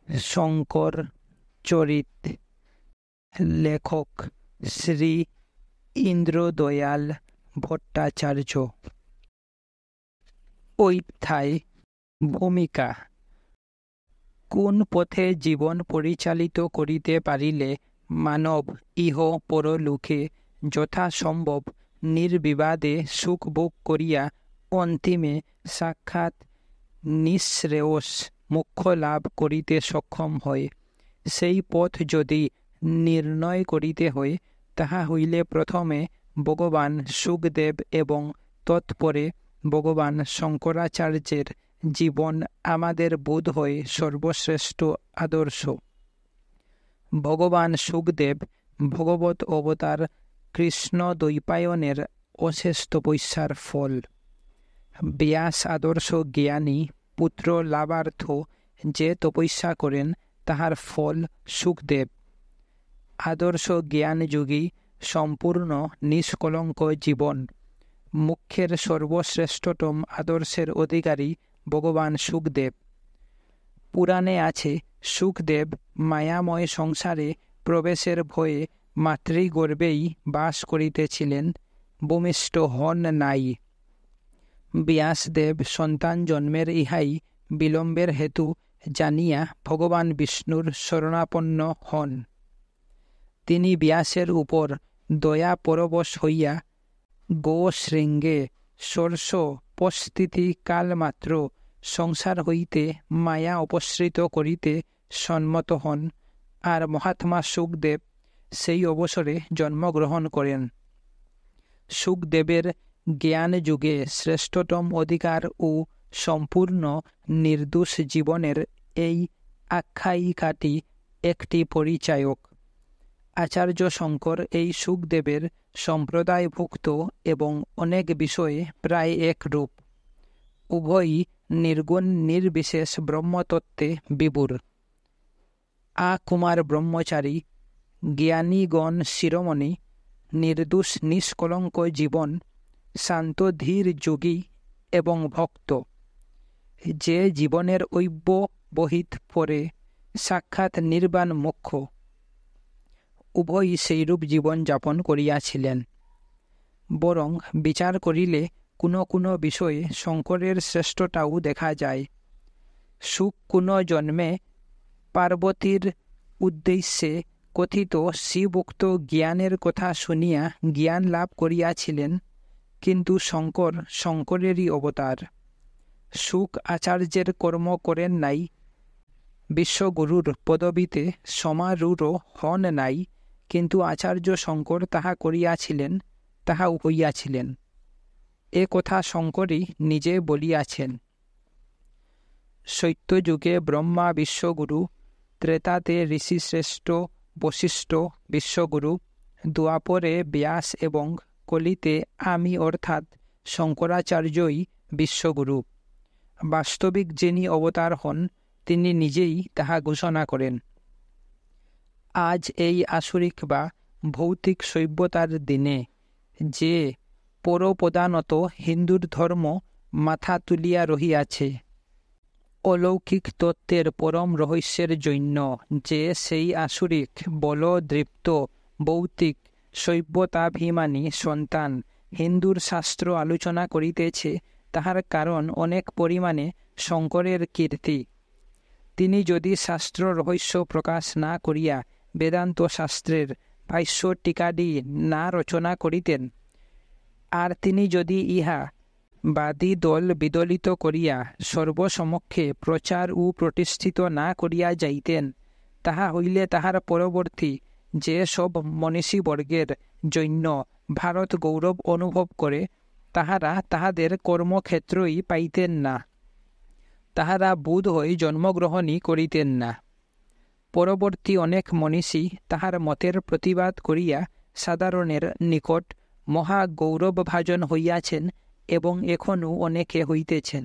শঙ্কর চরিত, লেখক শ্রী ইন্দ্রদয়াল ভট্টাচার্য। অধ্যায় ভূমিকা। কোন পথে জীবন পরিচালিত করিতে পারিলে মানব ইহ পরলোকে যথাসম্ভব নির্বিবাদে সুখ ভোগ করিয়া অন্তিমে সাক্ষাৎ নিঃশ্রেয়স মোক্ষ লাভ করিতে সক্ষম হয়, সেই পথ যদি নির্ণয় করিতে হয়, তাহা হইলে প্রথমে ভগবান শুকদেব এবং তৎপরে ভগবান শঙ্করাচার্যের জীবন আমাদের বোধ হয় সর্বশ্রেষ্ঠ আদর্শ। ভগবান শুকদেব ভগবত অবতার কৃষ্ণ দ্বৈপায়নের অশেষ তপস্যার ফল। ব্যাস আদর্শ জ্ঞানী পুত্র লাভার্থ যে তপস্যা করেন, তাহার ফল শুকদেব। আদর্শ জ্ঞানযোগী সম্পূর্ণ নিষ্কলঙ্ক জীবন, মুখ্যের সর্বশ্রেষ্ঠতম আদর্শের অধিকারী ভগবান শুকদেব। পুরাণে আছে, শুকদেব মায়াময় সংসারে প্রবেশের ভয়ে মাতৃগর্ভেই বাস করিতেছিলেন, ভূমিষ্ঠ হন নাই। ব্যাসদেব সন্তান জন্মের ইহাই বিলম্বের হেতু জানিয়া ভগবান বিষ্ণুর শরণাপন্ন হন। তিনি ব্যাসের উপর দয়া পরবশ হইয়া গোশৃঙ্গে ষোড়শোপস্থিতি কালমাত্র সংসার হইতে মায়া অপসৃত করিতে সম্মত হন, আর মহাত্মা শুকদেব সেই অবসরে জন্মগ্রহণ করেন। শুকদেবের জ্ঞানযুগে শ্রেষ্ঠতম অধিকার ও সম্পূর্ণ নির্দোষ জীবনের এই আখ্যায়িকাটি একটি পরিচায়ক। আচার্য শঙ্কর এই শুকদেবের সম্প্রদায়ভুক্ত এবং অনেক বিষয়ে প্রায় একরূপ। উভয়ই নির্গুণ নির্বিশেষ ব্রহ্মতত্ত্বে বিভোর। কুমার ব্রহ্মচারী, জ্ঞানীগণ শিরোমণি, নির্দোষ নিষ্কলঙ্ক জীবন, শান্ত ধীর যোগী এবং ভক্ত, যে জীবনের অব্যবহিত পরে সাক্ষাৎ নির্বাণ মোক্ষ, উভয়ই সেইরূপ জীবন যাপন করিয়াছিলেন। বরং বিচার করিলে কোনো কোনো বিষয়ে শঙ্করের শ্রেষ্ঠতাও দেখা যায়। শুক কোনো জন্মে পার্বতীর উদ্দেশ্যে কথিত শিবোক্ত জ্ঞানের কথা শুনিয়া জ্ঞান লাভ করিয়াছিলেন, কিন্তু শঙ্কর শঙ্করেরই অবতার। শুক আচার্যের কর্ম করেন নাই, বিশ্বগুরুর পদবীতে সমারূঢ় হন নাই, কিন্তু আচার্য শঙ্কর তাহা করিয়াছিলেন, তাহা হইয়াছিলেন। এ কথা শঙ্করই নিজে বলিয়াছেন। সত্যযুগে ব্রহ্মা বিশ্বগুরু, ত্রেতাতে ঋষিশ্রেষ্ঠ বশিষ্ঠ বিশ্বগুরু, দ্বাপরে ব্যাস এবং কলিতে আমি অর্থাৎ শঙ্করাচার্যই বিশ্বগুরু। বাস্তবিক যিনি অবতার হন, তিনি নিজেই তাহা ঘোষণা করেন। আজ এই আসরিক বা ভৌতিক সভ্যতার দিনে যে পরপ্রধানত হিন্দুর ধর্ম মাথা তুলিয়া রহিয়াছে, অলৌকিক তত্ত্বের পরম রহস্যের জন্য যে সেই আসরিক বলদৃপ্ত ভৌতিক সভ্যতাভিমানী সন্তান হিন্দুর শাস্ত্র আলোচনা করিতেছে, তাহার কারণ অনেক পরিমাণে শঙ্করের কীর্তি। তিনি যদি শাস্ত্র রহস্য প্রকাশ না করিয়া বেদান্ত শাস্ত্রের ভাষ্য টিকাদি না রচনা করিতেন, আর তিনি যদি ইহা বাদী দল বিদলিত করিয়া সর্বসমক্ষে প্রচার ও প্রতিষ্ঠিত না করিয়া যাইতেন, তাহা হইলে তাহার পরবর্তী যে সব মনীষীবর্গের জন্য ভারত গৌরব অনুভব করে, তাহারা তাহাদের কর্মক্ষেত্রই পাইতেন না, তাহারা বোধ হয় জন্মগ্রহণই করিতেন না। পরবর্তী অনেক মনীষী তাহার মতের প্রতিবাদ করিয়া সাধারণের নিকট মহা গৌরবভাজন হইয়াছেন এবং এখনও অনেকে হইতেছেন।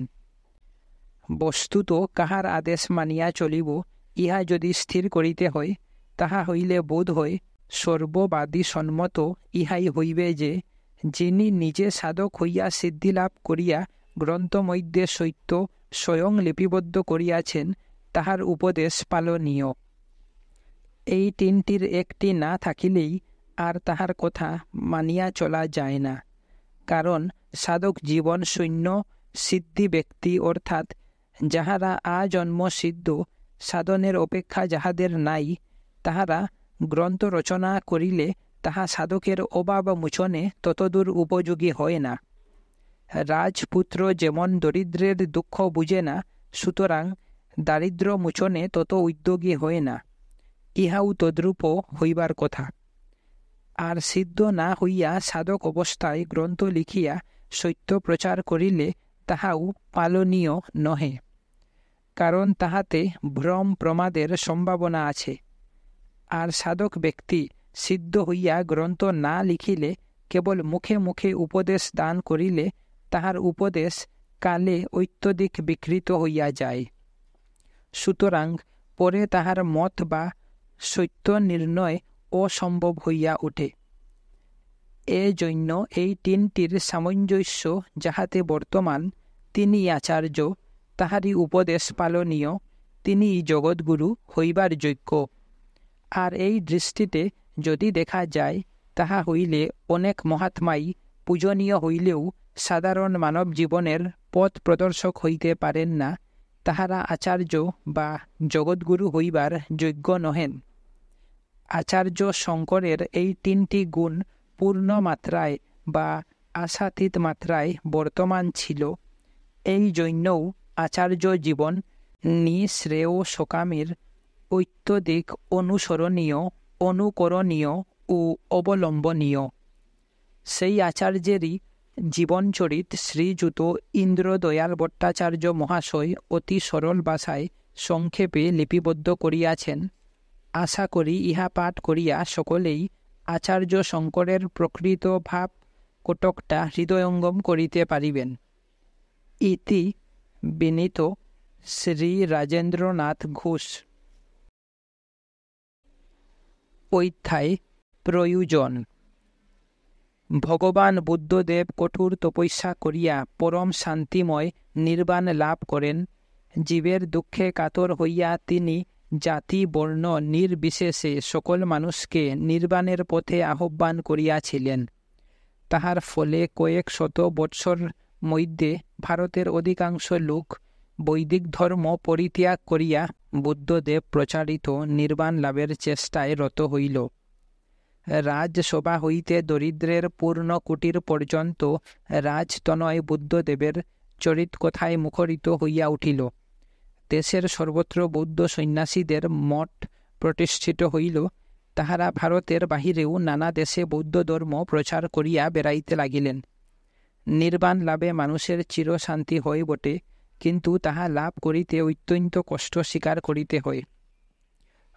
বস্তুত কাহার আদেশ মানিয়া চলিব, ইহা যদি স্থির করিতে হয়, তাহা হইলে বোধ হয় সর্ববাদী সম্মত ইহাই হইবে যে, যিনি নিজে সাধক হইয়া সিদ্ধিলাভ করিয়া গ্রন্থমধ্যে সত্য স্বয়ং লিপিবদ্ধ করিয়াছেন, তাহার উপদেশ পালনীয়। এই তিনটির একটি না থাকিলেই আর তাহার কথা মানিয়া চলা যায় না। কারণ সাধক জীবন শূন্য সিদ্ধি ব্যক্তি, অর্থাৎ যাহারা আজন্ম সিদ্ধ, সাধনের অপেক্ষা যাহাদের নাই, তাহারা গ্রন্থ রচনা করিলে তাহা সাধকের অভাব মোচনে ততদূর উপযোগী হয় না। রাজপুত্র যেমন দরিদ্রের দুঃখ বুঝে না, সুতরাং দারিদ্র মোচনে তত উদ্যোগী হয় না। ইহাও তদ্রূপ হইবার কথা। আর সিদ্ধ না হইয়া সাধক অবস্থায় গ্রন্থ লিখিয়া সত্য প্রচার করিলে তাহাও পালনীয় নহে, কারণ তাহাতে ভ্রম প্রমাদের সম্ভাবনা আছে। আর সাধক ব্যক্তি সিদ্ধ হইয়া গ্রন্থ না লিখিলে কেবল মুখে মুখে উপদেশ দান করিলে তাহার উপদেশ কালে অত্যধিক বিকৃত হইয়া যায়। সুতরাং পরে তাহার মত বা সত্য নির্ণয় অসম্ভব হইয়া ওঠে। এজন্য এই তিনটির সামঞ্জস্য যাহাতে বর্তমান, তিনি আচার্য, তাহারই উপদেশ পালনীয়, তিনি জগৎগুরু হইবার যোগ্য। আর এই দৃষ্টিতে যদি দেখা যায়, তাহা হইলে অনেক মহাত্মাই পূজনীয় হইলেও সাধারণ মানব জীবনের পথ প্রদর্শক হইতে পারেন না, তাহারা আচার্য বা জগৎগুরু হইবার যোগ্য নহেন। আচার্য শঙ্করের এই তিনটি গুণ পূর্ণ মাত্রায় বা আশাতীত মাত্রায় বর্তমান ছিল। এই জন্যও আচার্য জীবন নিঃশ্রেয় সকামের অত্যধিক অনুসরণীয়, অনুকরণীয় ও অবলম্বনীয়। সেই আচার্যেরই জীবনচরিত শ্রীযুত ইন্দ্রদয়াল ভট্টাচার্য মহাশয় অতি সরল ভাষায় সংক্ষেপে লিপিবদ্ধ করিয়াছেন। আশা করি ইহা পাঠ করিয়া সকলেই আচার্য শঙ্করের প্রকৃত ভাব কটকটা হৃদয়ঙ্গম করিতে পারিবেন। ইতি বিনীত শ্রী রাজেন্দ্রনাথ ঘোষ। অধ্যায় প্রয়োজন। ভগবান বুদ্ধদেব কঠোর তপস্যা করিয়া পরম শান্তিময় নির্বাণ লাভ করেন। জীবের দুঃখে কাতর হইয়া তিনি জাতি বর্ণ নির্বিশেষে সকল মানুষকে নির্বাণের পথে আহ্বান করিয়াছিলেন। তাহার ফলে কয়েক শত বৎসর মধ্যে ভারতের অধিকাংশ লোক বৈদিক ধর্ম পরিত্যাগ করিয়া বুদ্ধদেব প্রচারিত নির্বাণ লাভের চেষ্টায় রত হইল। রাজসভা হইতে দরিদ্রের পূর্ণ কুটির পর্যন্ত রাজতনয় বুদ্ধদেবের চরিতকথায় মুখরিত হইয়া উঠিল। দেশের সর্বত্র বৌদ্ধ সন্ন্যাসীদের মঠ প্রতিষ্ঠিত হইল। তাহারা ভারতের বাহিরেও নানা দেশে বৌদ্ধ ধর্ম প্রচার করিয়া বেড়াইতে লাগিলেন। নির্বাণ লাভে মানুষের চিরশান্তি হয় বটে, কিন্তু তাহা লাভ করিতে অত্যন্ত কষ্ট স্বীকার করিতে হয়।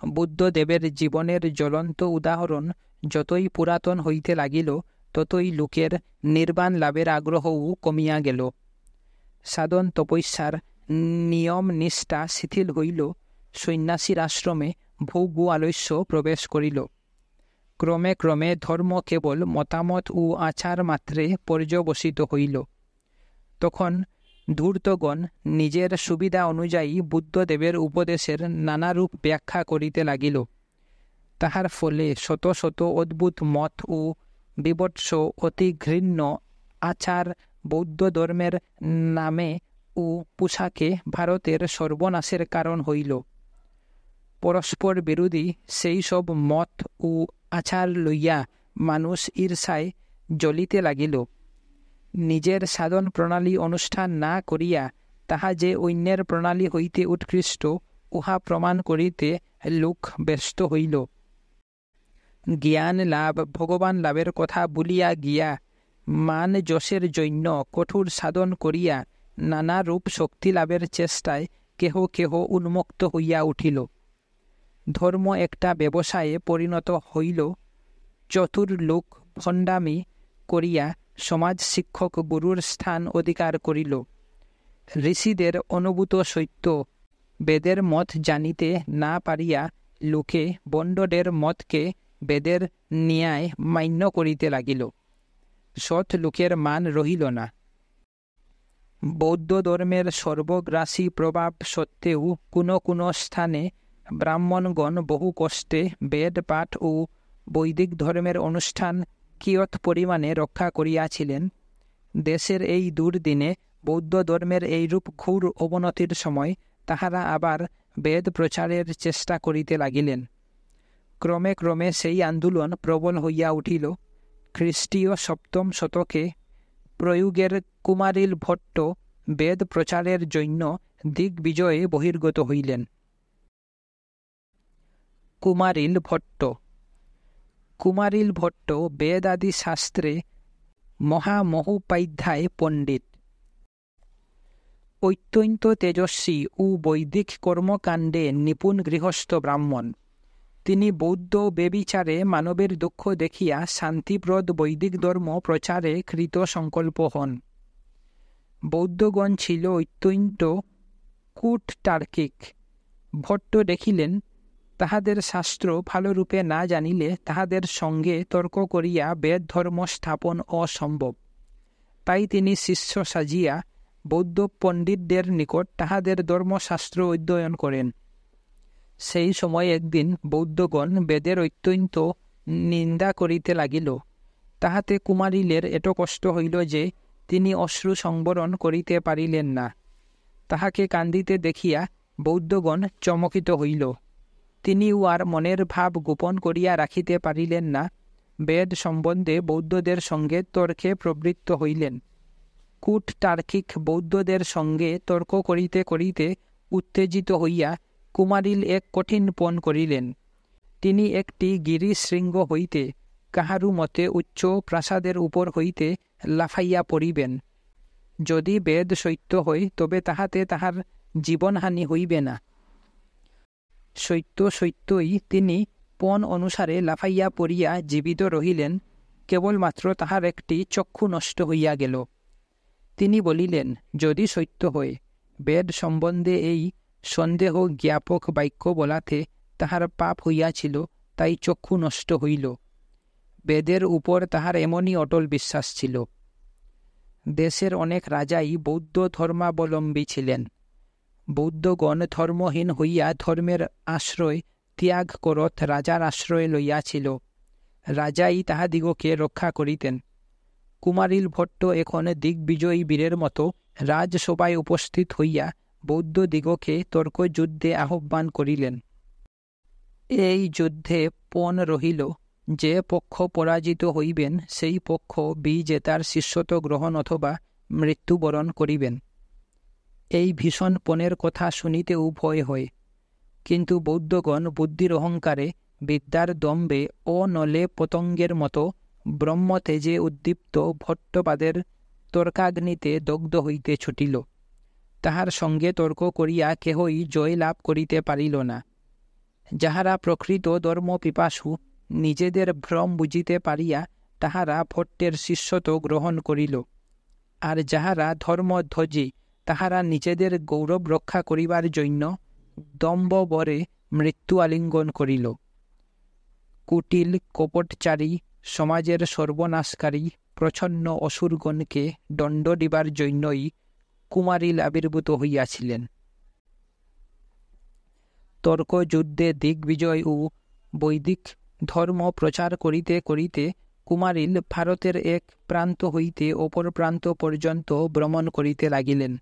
বুদ্ধদেবের জীবনের জ্বলন্ত উদাহরণ যতই পুরাতন হইতে লাগিল, ততই লোকের নির্বাণ লাভের আগ্রহও কমিয়া গেল। সাধন তপস্যার নিয়ম নিষ্ঠা শিথিল হইল। সন্ন্যাসীর আশ্রমে ভোগ ও আলস্য প্রবেশ করিল। ক্রমে ক্রমে ধর্ম কেবল মতামত ও আচার মাত্রে পর্যবসিত হইল। তখন ধূর্তগণ নিজের সুবিধা অনুযায়ী বুদ্ধদেবের উপদেশের নানারূপ ব্যাখ্যা করিতে লাগিল। তাহার ফলে শত শত অদ্ভুত মত ও বিভৎস অতি ঘৃণ্য আচার বৌদ্ধ ধর্মের নামে ও পোশাকে ভারতের সর্বনাশের কারণ হইল। পরস্পর বিরোধী সেই সব মত ও আচার লইয়া মানুষ ঈর্ষায় জ্বলিতে লাগিল। নিজের সাধন প্রণালী অনুষ্ঠান না করিয়া তাহা যে অন্যের প্রণালী হইতে উৎকৃষ্ট, উহা প্রমাণ করিতে লোক ব্যস্ত হইল। জ্ঞান লাভ, ভগবান লাভের কথা ভুলিয়া গিয়া মান যশের জন্য কঠোর সাধন করিয়া নানা রূপ শক্তি লাভের চেষ্টায় কেহ কেহ উন্মুক্ত হইয়া উঠিল। ধর্ম একটা ব্যবসায়ে পরিণত হইল। চতুর লোক ভণ্ডামি করিয়া সমাজ শিক্ষক গুরুর স্থান অধিকার করিল। ঋষিদের অনুভূত সত্য বেদের মত জানিতে না পারিয়া লোকে বণ্ডদের মতকে বেদের ন্যায় মান্য করিতে লাগিল। সৎ লোকের মান রহিল না। বৌদ্ধ ধর্মের সর্বগ্রাসী প্রভাব সত্ত্বেও কোনো কোনো স্থানে ব্রাহ্মণগণ বহু কষ্টে বেদ পাঠ ও বৈদিক ধর্মের অনুষ্ঠান কিয়ৎ পরিমাণে রক্ষা করিয়াছিলেন। দেশের এই দুর্দিনে বৌদ্ধ ধর্মের এইরূপ ঘোর অবনতির সময় তাহারা আবার বেদ প্রচারের চেষ্টা করিতে লাগিলেন। ক্রমে ক্রমে সেই আন্দোলন প্রবল হইয়া উঠিল। খ্রিস্টীয় সপ্তম শতকে প্রয়োগের কুমারিল ভট্ট বেদ প্রচারের জন্য দিগ্বিজয়ে বহির্গত হইলেন। কুমারিল ভট্ট বেদ আদি শাস্ত্রে মহামহোপাধ্যায় পণ্ডিত, অত্যন্ত তেজস্বী ও বৈদিক কর্মকাণ্ডে নিপুণ গৃহস্থ ব্রাহ্মণ। তিনি বৌদ্ধ বেবিচারে মানবের দুঃখ দেখিয়া শান্তিপ্রদ বৈদিক ধর্ম প্রচারে কৃত সংকল্প হন। বৌদ্ধগণ ছিল অত্যন্ত কূটতার্কিক। ভট্ট দেখিলেন, তাহাদের শাস্ত্র ভালরূপে না জানিলে তাহাদের সঙ্গে তর্ক করিয়া বেদ ধর্ম স্থাপন অসম্ভব। তাই তিনি শিষ্য সাজিয়া বৌদ্ধ পণ্ডিতদের নিকট তাহাদের ধর্মশাস্ত্র অধ্যয়ন করেন। সেই সময় একদিন বৌদ্ধগণ বেদের অত্যন্ত নিন্দা করিতে লাগিল। তাহাতে কুমারিলের এত কষ্ট হইল যে তিনি অশ্রু সংবরণ করিতে পারিলেন না। তাহাকে কান্দিতে দেখিয়া বৌদ্ধগণ চমকিত হইল। তিনিও আর মনের ভাব গোপন করিয়া রাখিতে পারিলেন না। বেদ সম্বন্ধে বৌদ্ধদের সঙ্গে তর্কে প্রবৃত্ত হইলেন। কূটতার্কিক বৌদ্ধদের সঙ্গে তর্ক করিতে করিতে উত্তেজিত হইয়া কুমারিল এক কঠিন পণ করিলেন। তিনি একটি গিরিশৃঙ্গ হইতে কাহারু মতে উচ্চ প্রাসাদের উপর হইতে লাফাইয়া পড়িবেন। যদি বেদ সত্য হয় তবে তাহাতে তাহার জীবনহানি হইবে না। সত্যই তিনি পণ অনুসারে লাফাইয়া পড়িয়া জীবিত রহিলেন। কেবলমাত্র তাহার একটি চক্ষু নষ্ট হইয়া গেল। তিনি বলিলেন, যদি সত্য হয়, বেদ সম্বন্ধে এই সন্দেহ জ্ঞাপক বাক্য বলাতে তাহার পাপ হইয়াছিল, তাই চক্ষু নষ্ট হইল। বেদের উপর তাহার এমনই অটল বিশ্বাস ছিল। দেশের অনেক রাজাই বৌদ্ধ ধর্মাবলম্বী ছিলেন। বৌদ্ধগণ ধর্মহীন হইয়া ধর্মের আশ্রয় ত্যাগ করত রাজার আশ্রয় লইয়াছিল। রাজাই তাহাদিগকে রক্ষা করিতেন। কুমারিল ভট্ট এখন দিগ্বিজয়ী বীরের মতো রাজসভায় উপস্থিত হইয়া বৌদ্ধ দিগকে তর্কযুদ্ধে আহ্বান করিলেন। এই যুদ্ধে পণ রহিল, যে পক্ষ পরাজিত হইবেন সেই পক্ষ বিজেতার শিষ্যত্ব গ্রহণ অথবা মৃত্যুবরণ করিবেন। এই ভীষণ পণের কথা শুনিতেও ভয় হয়। কিন্তু বৌদ্ধগণ বুদ্ধির অহংকারে, বিদ্যার দম্বে ও নলে পতঙ্গের মতো ব্রহ্মতেজে উদ্দীপ্ত ভট্টবাদের তর্কাগ্নিতে দগ্ধ হইতে ছুটিল। তাহার সঙ্গে তর্ক করিয়া কেহই জয় লাভ করিতে পারিল না। যাহারা প্রকৃত ধর্মপিপাসু, নিজেদের ভ্রম বুঝিতে পারিয়া তাহারা ভট্টের শিষ্যত্ব গ্রহণ করিল। আর যাহারা ধর্মধ্বজী, তাহারা নিজেদের গৌরব রক্ষা করিবার জন্য দম্ভবরে মৃত্যু আলিঙ্গন করিল। কুটিল কপটচারী, সমাজের সর্বনাশকারী প্রচ্ছন্ন অসুরগণকে দণ্ড দিবার জন্যই কুমারিল আবির্ভূত হইয়াছিলেন। তর্কযুদ্ধে দিগ্বিজয় ও বৈদিক ধর্ম প্রচার করিতে করিতে কুমারিল ভারতের এক প্রান্ত হইতে অপর প্রান্ত পর্যন্ত ভ্রমণ করিতে লাগিলেন।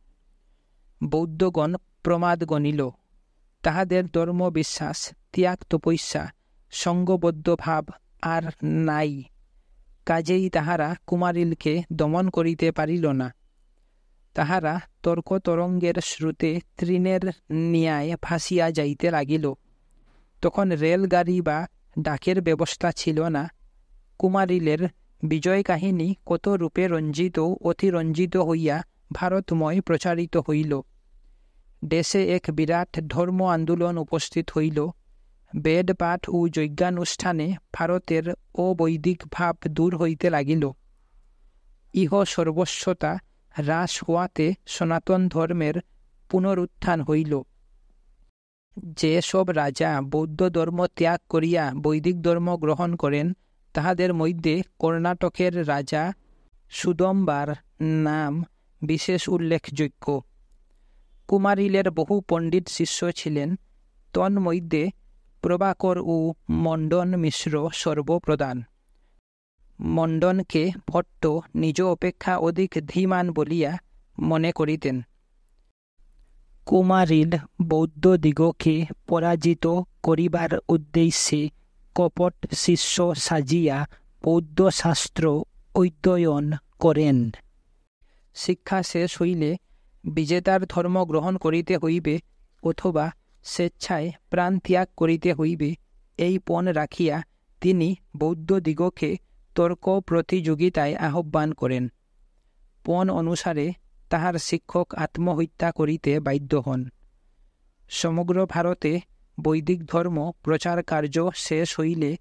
বৌদ্ধগণ প্রমাদ গণিল। তাহাদের ধর্মবিশ্বাস, ত্যাগ তপস্যা, সঙ্গবদ্ধ ভাব আর নাই। কাজেই তাহারা কুমারিলকে দমন করিতে পারিল না। তাহারা তর্কতরঙ্গের স্রোতে তৃণের ন্যায় ভাসিয়া যাইতে লাগিল। তখন রেলগাড়ি বা ডাকের ব্যবস্থা ছিল না। কুমারিলের বিজয় কাহিনী কত রূপে রঞ্জিত অতিরঞ্জিত হইয়া ভারতময় প্রচারিত হইল। দেশে এক বিরাট ধর্ম আন্দোলন উপস্থিত হইল। বেদ পাঠ ও যজ্ঞানুষ্ঠানে ভারতের অবৈদিক ভাব দূর হইতে লাগিল। ইহ সর্বস্বতা হ্রাস হওয়াতে সনাতন ধর্মের পুনরুত্থান হইল। যে সব রাজা বৌদ্ধ ধর্ম ত্যাগ করিয়া বৈদিক ধর্ম গ্রহণ করেন, তাহাদের মধ্যে কর্ণাটকের রাজা সুদম্বার নাম বিশেষ উল্লেখযোগ্য। কুমারিলের বহু পণ্ডিত শিষ্য ছিলেন, তন্মধ্যে প্রভাকর ও মণ্ডন মিশ্র সর্বপ্রধান। মণ্ডনকে ভট্ট নিজ অপেক্ষা অধিক ধীমান বলিয়া মনে করিতেন। কুমারিল বৌদ্ধদিগকে পরাজিত করিবার উদ্দেশ্যে কপট শিষ্য সাজিয়া বৌদ্ধশাস্ত্র অধ্যয়ন করেন। শিক্ষা শেষ হইলে বিজেতার ধর্ম গ্রহণ করিতে হইবে অথবা স্বেচ্ছায় প্রাণ ত্যাগ করিতে হইবে, এই পণ রাখিয়া তিনি বৌদ্ধদিগকে তর্ক প্রতিযোগিতায় আহ্বান করেন। পণ অনুসারে তাহার শিক্ষক আত্মহত্যা করিতে বাধ্য হন। সমগ্র ভারতে বৈদিক ধর্ম প্রচার কার্য শেষ হইলে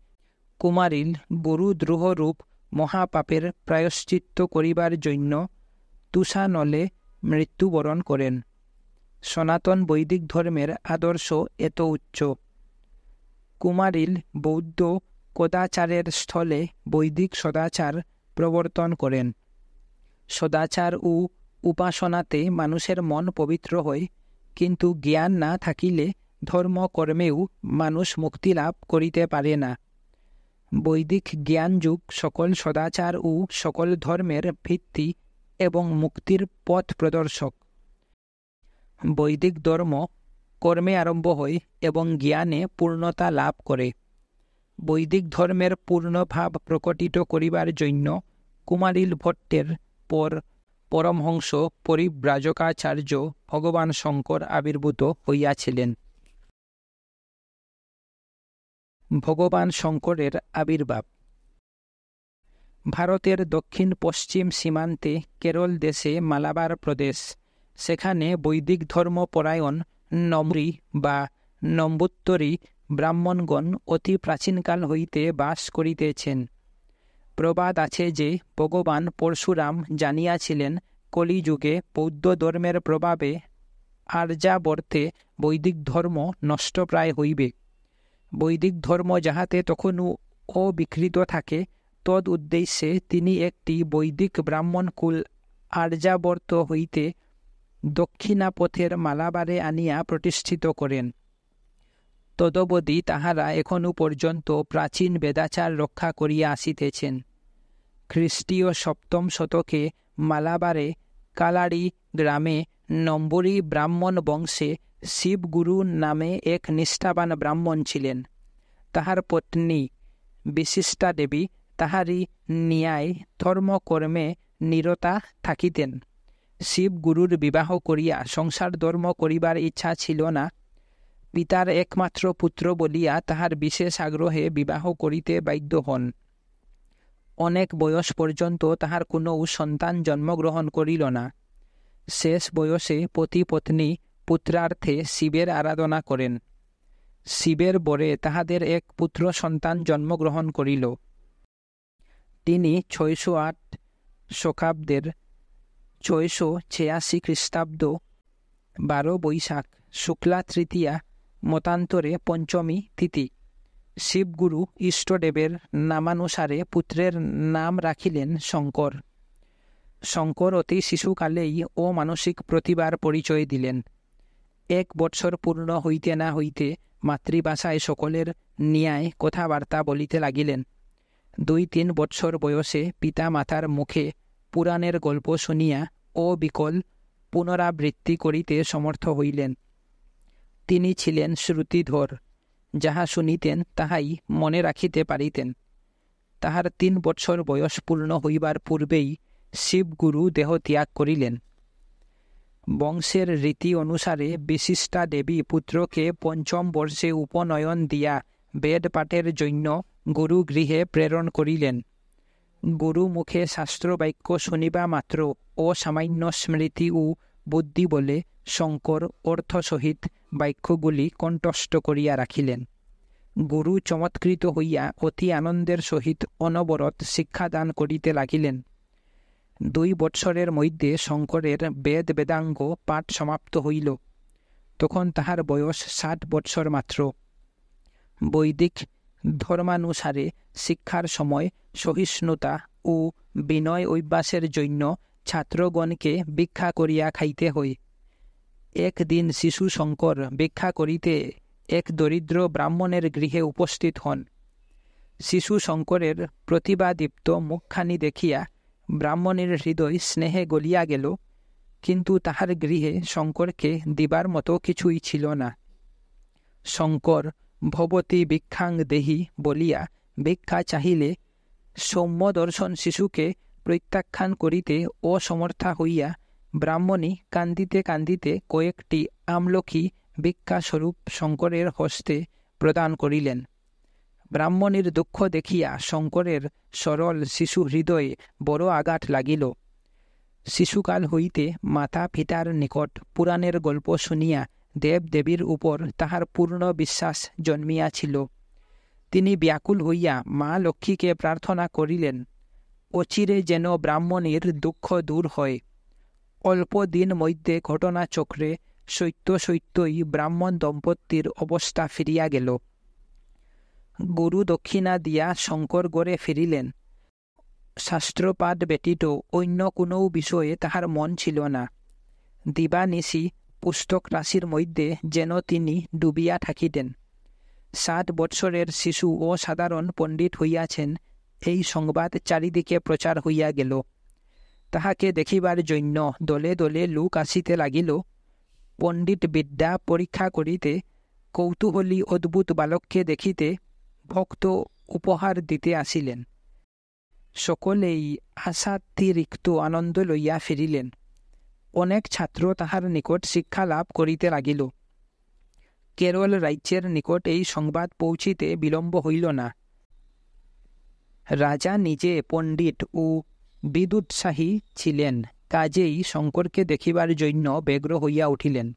কুমারিল গুরুদ্রোহরূপ মহাপাপের প্রায়শ্চিত্ত করিবার জন্য তুষানলে মৃত্যুবরণ করেন। সনাতন বৈদিক ধর্মের আদর্শ এত উচ্চ। কুমারিল বৌদ্ধ কদাচারের স্থলে বৈদিক সদাচার প্রবর্তন করেন। সদাচার ও উপাসনাতে মানুষের মন পবিত্র হয়, কিন্তু জ্ঞান না থাকিলে ধর্মকর্মেও মানুষ মুক্তি লাভ করিতে পারে না। বৈদিক জ্ঞানযুগ সকল সদাচার ও সকল ধর্মের ভিত্তি এবং মুক্তির পথ প্রদর্শক। বৈদিক ধর্ম কর্মে আরম্ভ হয় এবং জ্ঞানে পূর্ণতা লাভ করে। বৈদিক ধর্মের পূর্ণভাব প্রকটিত করিবার জন্য কুমারিল ভট্টের পর পরমহংস পরিব্রাজকাচার্য ভগবান শঙ্কর আবির্ভূত হইয়াছিলেন। ভগবান শঙ্করের আবির্ভাব। ভারতের দক্ষিণ পশ্চিম সীমান্তে কেরল দেশে মালাবার প্রদেশ, সেখানে বৈদিক ধর্মপরায়ণ নম্রি বা নম্বুত্তরী ব্রাহ্মণগণ অতি প্রাচীনকাল হইতে বাস করিতেছেন। প্রবাদ আছে যে ভগবান পরশুরাম জানিয়াছিলেন কলিযুগে বৌদ্ধ ধর্মের প্রভাবে আর্যাবর্তে বৈদিক ধর্ম নষ্টপ্রায় হইবে। বৈদিক ধর্ম যাহাতে তখনও অবিকৃত থাকে, তদ উদ্দেশ্যে তিনি একটি বৈদিক ব্রাহ্মণকুল আর্যাবর্ত হইতে দক্ষিণাপথের মালাবারে আনিয়া প্রতিষ্ঠিত করেন। তদবধি তাহারা এখনও পর্যন্ত প্রাচীন বেদাচার রক্ষা করিয়া আসিতেছেন। খ্রিস্টীয় 7ম শতকে মালাবারে কালাড়ি গ্রামে নম্বরী ব্রাহ্মণ বংশে শিবগুরু নামে এক নিষ্ঠাবান ব্রাহ্মণ ছিলেন। তাহার পত্নী বিশিষ্টা দেবী তাহারই ন্যায় ধর্মকর্মে নিরতা থাকিতেন। শিবগুরুর বিবাহ করিয়া সংসার ধর্ম করিবার ইচ্ছা ছিল না। পিতার একমাত্র পুত্র বলিয়া তাহার বিশেষ আগ্রহে বিবাহ করিতে বাধ্য হন। অনেক বয়স পর্যন্ত তাহার কোনো সন্তান জন্মগ্রহণ করিল না। শেষ বয়সে পতি পত্নী পুত্রার্থে শিবের আরাধনা করেন। শিবের বরে তাহাদের এক পুত্র সন্তান জন্মগ্রহণ করিল। তিনি 608 শকাব্দের 686 খ্রিস্টাব্দ 12 বৈশাখ শুক্লা তৃতীয়া মতান্তরে পঞ্চমী তিথি শিবগুরু ইষ্টদেবের নামানুসারে পুত্রের নাম রাখিলেন শঙ্কর। শঙ্কর অতি শিশুকালেই অমানসিক প্রতিভার পরিচয় দিলেন। 1 বৎসর পূর্ণ হইতে না হইতে মাতৃভাষায় সকলের ন্যায় কথাবার্তা বলিতে লাগিলেন। 2-3 বৎসর বয়সে পিতা মাতার মুখে পুরাণের গল্প শুনিয়া অবিকল পুনরাবৃত্তি করিতে সমর্থ হইলেন। তিনি ছিলেন শ্রুতিধর, যাহা শুনিতেন তাহাই মনে রাখিতে পারিতেন। তাহার 3 বৎসর বয়স পূর্ণ হইবার পূর্বেই শিবগুরু দেহ ত্যাগ করিলেন। বংশের রীতি অনুসারে বিশিষ্টা দেবী পুত্রকে 5ম বর্ষে উপনয়ন দিয়া বেদ পাঠের জন্য গুরুগৃহে প্রেরণ করিলেন। গুরু মুখে শাস্ত্রবাক্য শুনিবা মাত্র অসামান্য স্মৃতি ও বুদ্ধি বলে শঙ্কর অর্থসহিত বাক্যগুলি কণ্ঠস্থ করিয়া রাখিলেন। গুরু চমৎকৃত হইয়া অতি আনন্দের সহিত অনবরত শিক্ষাদান করিতে লাগিলেন। 2 বৎসরের মধ্যে শঙ্করের বেদ বেদাঙ্গ পাঠ সমাপ্ত হইল। তখন তাহার বয়স 60 বৎসর মাত্র। বৈদিক ধর্মানুসারে শিক্ষার সময় সহিষ্ণুতা ও বিনয় অভ্যাসের জন্য ছাত্রগণকে ভিক্ষা করিয়া খাইতে হয়। একদিন শিশু শঙ্কর ভিক্ষা করিতে এক দরিদ্র ব্রাহ্মণের গৃহে উপস্থিত হন। শিশু শঙ্করের প্রতিভাদীপ্ত মুখখানি দেখিয়া ব্রাহ্মণের হৃদয় স্নেহে গলিয়া গেল, কিন্তু তাহার গৃহে শঙ্করকে দিবার মতো কিছুই ছিল না। শঙ্কর ভবতী ভিক্ষাং দেহি বলিয়া ভিক্ষা চাহিলে সৌম্য দর্শন শিশুকে প্রত্যাখ্যান করিতে অসমর্থা হইয়া ব্রাহ্মণী কান্দিতে কান্দিতে কয়েকটি আমলকি ভিক্ষাস্বরূপ শঙ্করের হস্তে প্রদান করিলেন। ব্রাহ্মণীর দুঃখ দেখিয়া শঙ্করের সরল শিশু হৃদয়ে বড় আঘাত লাগিল। শিশুকাল হইতে মাতা পিতার নিকট পুরাণের গল্প শুনিয়া দেবদেবীর উপর তাহার পূর্ণ বিশ্বাস জন্মিয়াছিল। তিনি ব্যাকুল হইয়া মা লক্ষ্মীকে প্রার্থনা করিলেন, অচিরে যেন ব্রাহ্মণীর দুঃখ দূর হয়। অল্প দিন মধ্যে ঘটনাচক্রে সত্যই ব্রাহ্মণ দম্পতির অবস্থা ফিরিয়া গেল। গুরু দক্ষিণা দিয়া শঙ্কর গড়ে ফিরিলেন। শাস্ত্রপাঠ ব্যতীত অন্য কোনো বিষয়ে তাহার মন ছিল না। দিবানিশি পুস্তক রাশির মধ্যে যেন তিনি ডুবিয়া থাকিতেন। 7 বৎসরের শিশু ও সাধারণ পণ্ডিত হইয়াছেন, এই সংবাদ চারিদিকে প্রচার হইয়া গেল। তাহাকে দেখিবার জন্য দলে দলে লোক আসিতে লাগিল। পণ্ডিত বিদ্যা পরীক্ষা করিতে, কৌতূহলী অদ্ভুত বালককে দেখিতে ভক্ত উপহার দিতে আসিলেন। সকলেই আশাতিরিক্ত আনন্দ লইয়া ফিরিলেন। অনেক ছাত্র তাহার নিকট শিক্ষা লাভ করিতে লাগিল। কেরল রাজ্যের নিকট এই সংবাদ পৌঁছিতে বিলম্ব হইল না। রাজা নিজে পণ্ডিত ও বিদুৎসাহী ছিলেন, কাজেই শঙ্করকে দেখিবার জন্য ব্যগ্র হইয়া উঠিলেন।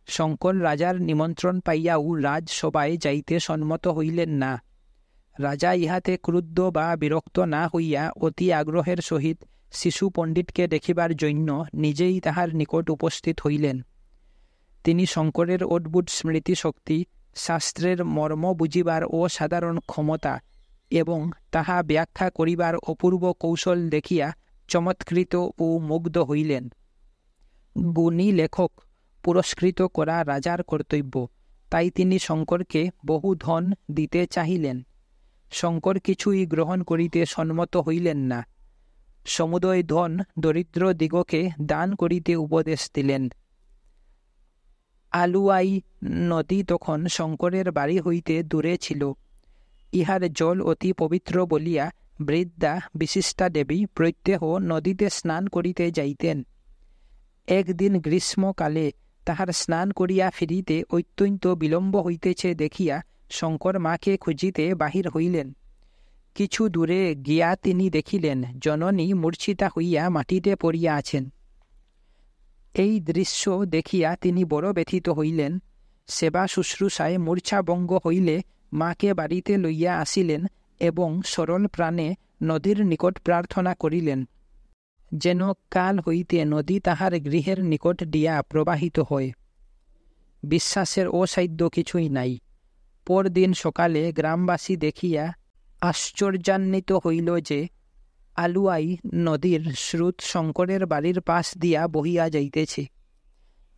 শঙ্কর রাজার নিমন্ত্রণ পাইয়াও রাজসভায় যাইতে সম্মত হইলেন না। রাজা ইহাতে ক্রুদ্ধ বা বিরক্ত না হইয়া অতি আগ্রহের সহিত শিশু পণ্ডিতকে দেখিবার জন্য নিজেই তাহার নিকট উপস্থিত হইলেন। তিনি শঙ্করের অদ্ভুত স্মৃতিশক্তি, শাস্ত্রের মর্ম বুঝিবার অসাধারণ ক্ষমতা এবং তাহা ব্যাখ্যা করিবার অপূর্ব কৌশল দেখিয়া চমৎকৃত ও মুগ্ধ হইলেন। গুণী লেখক পুরস্কৃত করা রাজার কর্তব্য, তাই তিনি শঙ্করকে বহু ধন দিতে চাহিলেন। শঙ্কর কিছুই গ্রহণ করিতে সম্মত হইলেন না। সমুদয় ধন দরিদ্র দিগকে দান করিতে উপদেশ দিলেন। আলুয়াই নদী তখন শঙ্করের বাড়ি হইতে দূরে ছিল। ইহার জল অতি পবিত্র বলিয়া বৃদ্ধা বিশিষ্টা দেবী প্রত্যহ নদীতে স্নান করিতে যাইতেন। একদিন গ্রীষ্মকালে তাহার স্নান করিয়া ফিরিতে অত্যন্ত বিলম্ব হইতেছে দেখিয়া শঙ্কর মাকে খুঁজিতে বাহির হইলেন। কিছু দূরে গিয়া তিনি দেখিলেন জননী মূর্ছিতা হইয়া মাটিতে পড়িয়া আছেন। এই দৃশ্য দেখিয়া তিনি বড় ব্যথিত হইলেন। সেবা শুশ্রূষায় মূর্ছাভঙ্গ হইলে মাকে বাড়িতে লইয়া আসিলেন এবং সরল প্রাণে নদীর নিকট প্রার্থনা করিলেন, যেন কাল হইতে নদী তাহার গৃহের নিকট দিয়া প্রবাহিত হয়। বিশ্বাসের অসাধ্য কিছুই নাই। পরদিন সকালে গ্রামবাসী দেখিয়া আশ্চর্যান্বিত হইল যে আলুয়াই নদীর স্রোত শঙ্করের বাড়ির পাশ দিয়া বহিয়া যাইতেছে।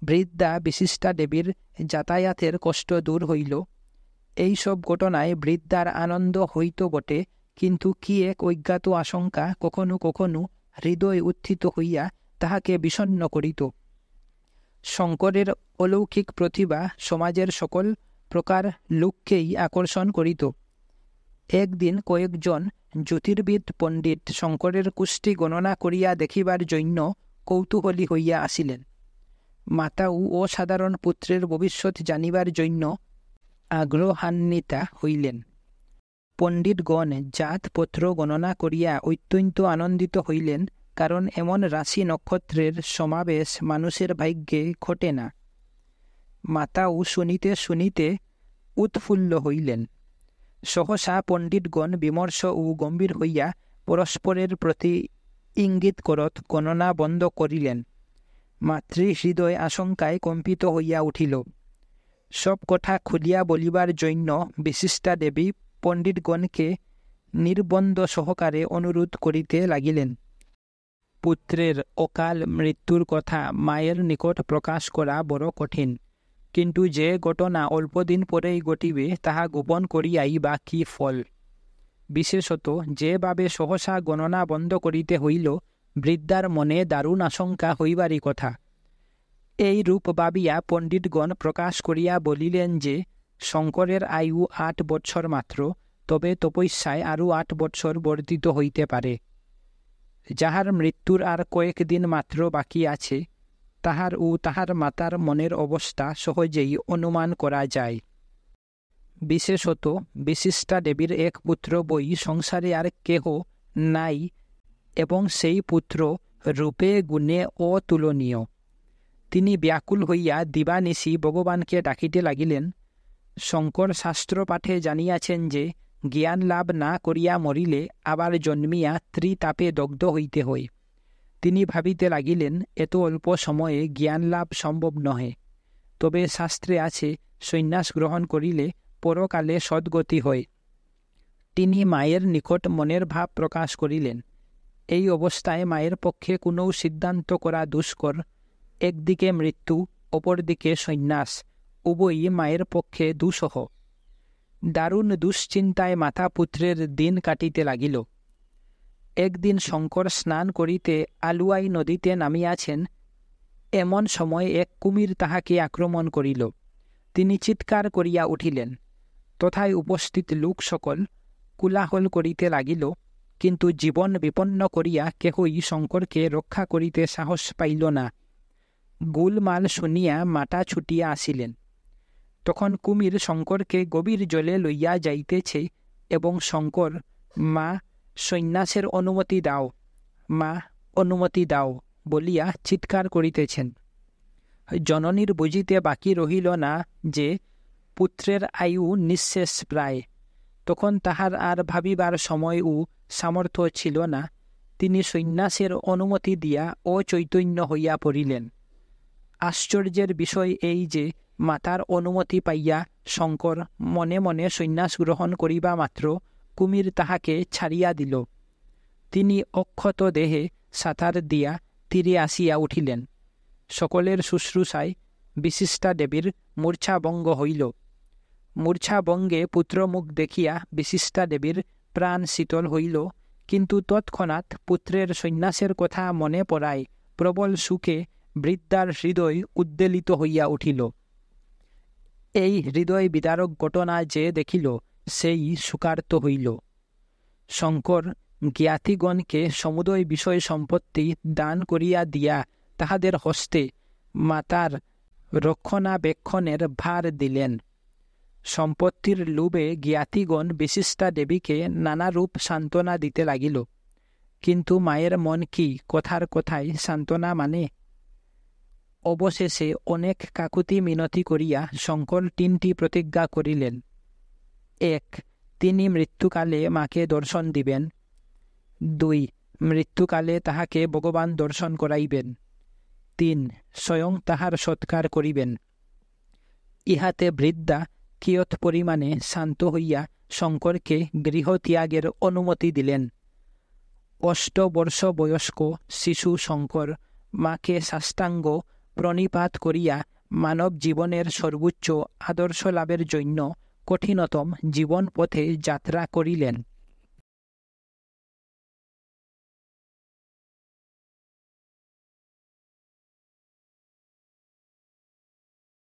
বৃদ্ধা বিশিষ্টা দেবীর যাতায়াতের কষ্ট দূর হইল। এইসব ঘটনায় বৃদ্ধার আনন্দ হইত বটে, কিন্তু কি এক অজ্ঞাত আশঙ্কা কখনো কখনো হৃদয় উত্থিত হইয়া তাহাকে বিষণ্ণ করিত। শঙ্করের অলৌকিক প্রতিভা সমাজের সকল প্রকার লোককেই আকর্ষণ করিত। একদিন কয়েকজন জ্যোতির্বিদ পণ্ডিত শঙ্করের কুষ্টি গণনা করিয়া দেখিবার জন্য কৌতূহলী হইয়া আসিলেন। মাতাও অসাধারণ পুত্রের ভবিষ্যৎ জানিবার জন্য আগ্রহান্বিতা হইলেন। পণ্ডিতগণ জাতপত্র গণনা করিয়া অত্যন্ত আনন্দিত হইলেন, কারণ এমন রাশি নক্ষত্রের সমাবেশ মানুষের ভাগ্যে ঘটে না। মাতাও শুনিতে শুনিতে উৎফুল্ল হইলেন। সহসা পণ্ডিতগণ বিমর্ষ ও গম্ভীর হইয়া পরস্পরের প্রতি ইঙ্গিত করত গণনা বন্ধ করিলেন। মাতৃহৃদয় আশঙ্কায় কম্পিত হইয়া উঠিল। সব কথা খুলিয়া বলিবার জন্য বিশিষ্টা দেবী পণ্ডিতগণকে নির্বন্ধ সহকারে অনুরোধ করিতে লাগিলেন। পুত্রের অকাল মৃত্যুর কথা মায়ের নিকট প্রকাশ করা বড় কঠিন, কিন্তু যে ঘটনা অল্পদিন পরেই ঘটিবে তাহা গোপন করিয়াই বা কি ফল। বিশেষত যেভাবে সহসা গণনা বন্ধ করিতে হইল, বৃদ্ধার মনে দারুণ আশঙ্কা হইবারই কথা। এই রূপ ভাবিয়া পণ্ডিতগণ প্রকাশ করিয়া বলিলেন যে শঙ্করের আয়ু 8 বৎসর মাত্র, তবে তপস্যায় আরও 8 বৎসর বর্ধিত হইতে পারে। যাহার মৃত্যুর আর কয়েকদিন মাত্র বাকি আছে, তাহার ও তাহার মাতার মনের অবস্থা সহজেই অনুমান করা যায়। বিশেষত বিশিষ্টা দেবীর এক পুত্র বই সংসারে আর কেহ নাই, এবং সেই পুত্র রূপে গুণে অতুলনীয়। তিনি ব্যাকুল হইয়া দিবানিশি ভগবানকে ডাকিতে লাগিলেন। শঙ্কর শাস্ত্র পাঠে জানিয়াছেন যে জ্ঞান লাভ না করিয়া মরিলে আবার জন্মিয়া ত্রিতাপে দগ্ধ হইতে হয়। তিনি ভাবিতে লাগিলেন, এত অল্প সময়ে জ্ঞান লাভ সম্ভব নহে, তবে শাস্ত্রে আছে সন্ন্যাস গ্রহণ করিলে পরকালে সদ্গতি হয়। তিনি মায়ের নিকট মনের ভাব প্রকাশ করিলেন। এই অবস্থায় মায়ের পক্ষে কোনো সিদ্ধান্ত করা দুষ্কর। একদিকে মৃত্যু, অপরদিকে সন্ন্যাস, উভয়ই মায়ের পক্ষে দুঃসহ। দারুণ দুশ্চিন্তায় মাতা পুত্রের দিন কাটিতে লাগিল। একদিন শঙ্কর স্নান করিতে আলুয়াই নদীতে নামিয়াছেন, এমন সময় এক কুমির তাহাকে আক্রমণ করিল। তিনি চিৎকার করিয়া উঠিলেন। তথায় উপস্থিত লোক সকল কোলাহল করিতে লাগিল, কিন্তু জীবন বিপন্ন করিয়া কেহই শঙ্করকে রক্ষা করিতে সাহস পাইল না। গোলমাল শুনিয়া মাতা ছুটিয়া আসিলেন। তখন কুমির শঙ্করকে গভীর জলে লইয়া যাইতেছে এবং শঙ্কর, মা সন্ন্যাসের অনুমতি দাও, মা অনুমতি দাও বলিয়া চিৎকার করিতেছেন। জননীর বুঝিতে বাকি রহিল না যে পুত্রের আয়ু নিঃশেষ প্রায়। তখন তাহার আর ভাবিবার সময় ও সামর্থ্য ছিল না। তিনি সন্ন্যাসের অনুমতি দিয়া অচৈতন্য হইয়া পড়িলেন। আশ্চর্যের বিষয় এই যে মাতার অনুমতি পাইয়া শঙ্কর মনে মনে সন্ন্যাস গ্রহণ করিবা মাত্র কুমির তাহাকে ছাড়িয়া দিল। তিনি অক্ষত দেহে সাঁতার দিয়া তীরে আসিয়া উঠিলেন। সকলের শুশ্রূষায় বিশিষ্টা দেবীর মূর্ছাভঙ্গ হইল। মূর্ছাভঙ্গে পুত্রমুখ দেখিয়া বিশিষ্টা দেবীর প্রাণ শীতল হইল, কিন্তু তৎক্ষণাৎ পুত্রের সন্ন্যাসের কথা মনে পড়ায় প্রবল সুখে বৃদ্ধার হৃদয় উদ্বেলিত হইয়া উঠিল। এই হৃদয় বিদারক ঘটনা যে দেখিল, সেই শোকার্ত হইল। শঙ্কর জ্ঞাতিগণকে সমুদয় বিষয় সম্পত্তি দান করিয়া দিয়া তাহাদের হস্তে মাতার রক্ষণাবেক্ষণের ভার দিলেন। সম্পত্তির লোভে জ্ঞাতিগণ বিশিষ্টা দেবীকে নানারূপ সান্ত্বনা দিতে লাগিল, কিন্তু মায়ের মন কি কথার কথায় সান্ত্বনা মানে? অবশেষে অনেক কাকুতি মিনতি করিয়া শঙ্কর 3টি প্রতিজ্ঞা করিলেন। 1. তিনি মৃত্যুকালে মাকে দর্শন দিবেন। 2. মৃত্যুকালে তাহাকে ভগবান দর্শন করাইবেন। 3. স্বয়ং তাহার সৎকার করিবেন। ইহাতে বৃদ্ধা কিয়ৎ পরিমাণে শান্ত হইয়া শঙ্করকে গৃহত্যাগের অনুমতি দিলেন। 8 বর্ষ বয়স্ক শিশু শঙ্কর মাকে সাষ্টাঙ্গ প্রণিপাত করিয়া মানব জীবনের সর্বোচ্চ আদর্শ লাভের জন্য কঠিনতম জীবন পথে যাত্রা করিলেন।